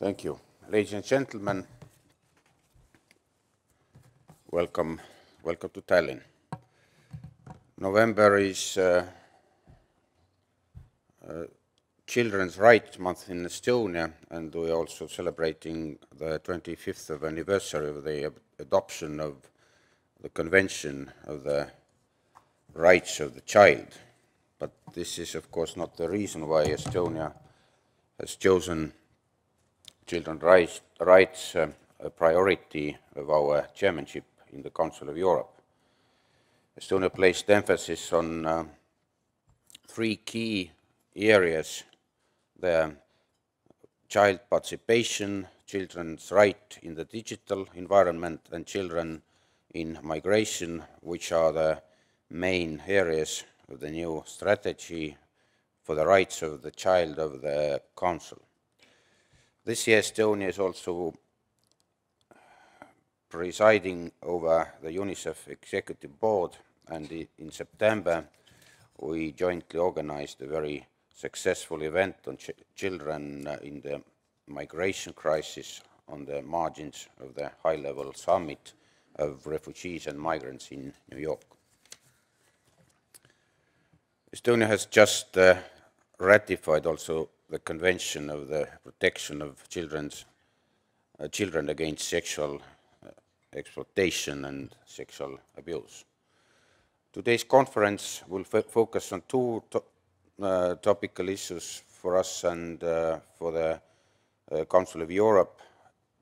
Thank you. Ladies and gentlemen, welcome to Tallinn. November is Children's Rights Month in Estonia, and we are also celebrating the 25th anniversary of the adoption of the Convention of the Rights of the Child. But this is, of course, not the reason why Estonia has chosen children's rights a priority of our chairmanship in the Council of Europe. Estonia placed emphasis on three key areas: the child participation, children's right in the digital environment, and children in migration, which are the main areas of the new strategy for the rights of the child of the Council. This year, Estonia is also presiding over the UNICEF Executive Board, and in September we jointly organized a very successful event on children in the migration crisis on the margins of the high-level summit of refugees and migrants in New York. Estonia has just ratified also the Convention of the Protection of Children against Sexual Exploitation and Sexual Abuse. Today's conference will focus on two topical issues for us and for the Council of Europe: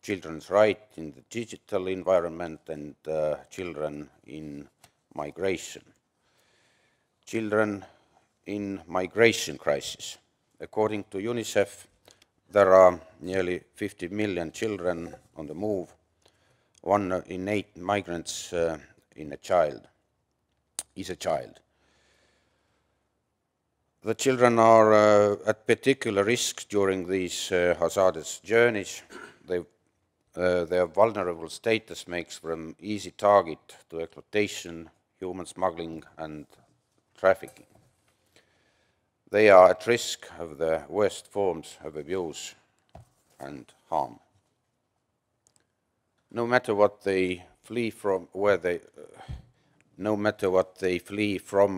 children's right in the digital environment and children in migration. Children in migration crisis. According to UNICEF, there are nearly 50 million children on the move. 1 in 8 migrants is a child. The children are at particular risk during these hazardous journeys. Their vulnerable status makes them easy target to exploitation, human smuggling, and trafficking. They are at risk of the worst forms of abuse and harm. No matter what they flee from,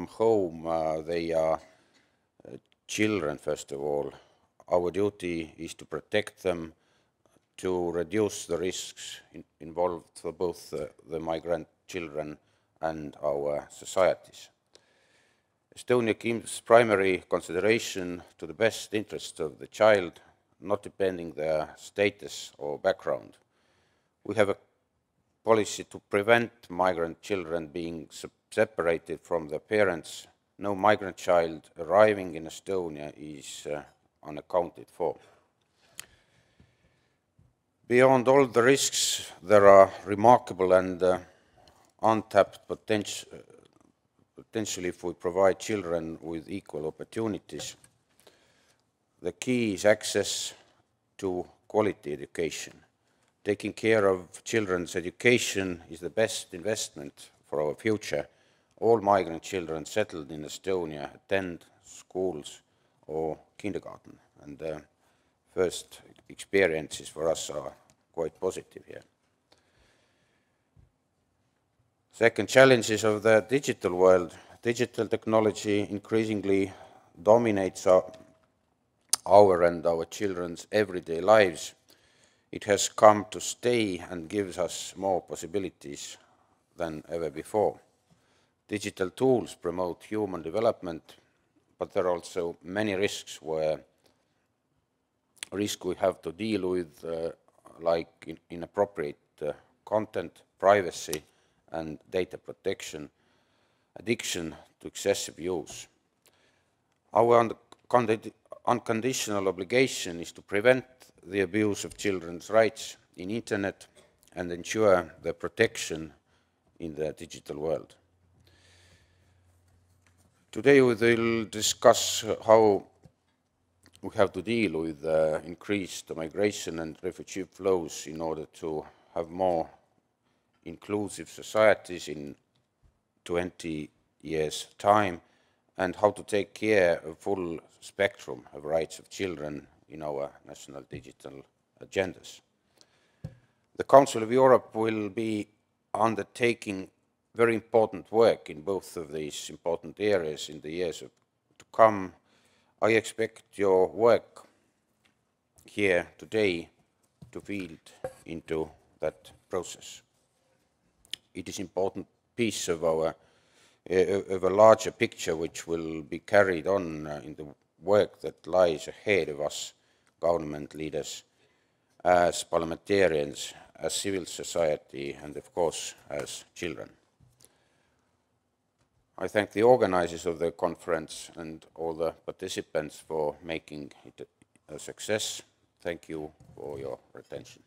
home, they are children. First of all, our duty is to protect them, to reduce the risks involved for both the migrant children and our societies. Estonia gives primary consideration to the best interests of the child, not depending their status or background. We have a policy to prevent migrant children being separated from their parents. No migrant child arriving in Estonia is unaccounted for. Beyond all the risks, there are remarkable and untapped potential if we provide children with equal opportunities. The key is access to quality education. Taking care of children's education is the best investment for our future. All migrant children settled in Estonia attend schools or kindergarten, and the first experiences for us are quite positive here. Second, challenges of the digital world. Digital technology increasingly dominates our and our children's everyday lives. It has come to stay and gives us more possibilities than ever before. Digital tools promote human development, but there are also many risks we have to deal with, like inappropriate content, privacy, and data protection, addiction to excessive use. Our unconditional obligation is to prevent the abuse of children's rights in Internet and ensure their protection in the digital world. Today we will discuss how we have to deal with increased migration and refugee flows in order to have more inclusive societies in 20 years' time, and how to take care of full spectrum of rights of children in our national digital agendas. The Council of Europe will be undertaking very important work in both of these important areas in the years to come. I expect your work here today to feed into that process. It is an important piece of a larger picture which will be carried on in the work that lies ahead of us, government leaders, as parliamentarians, as civil society, and of course as children. I thank the organizers of the conference and all the participants for making it a success. Thank you for your attention.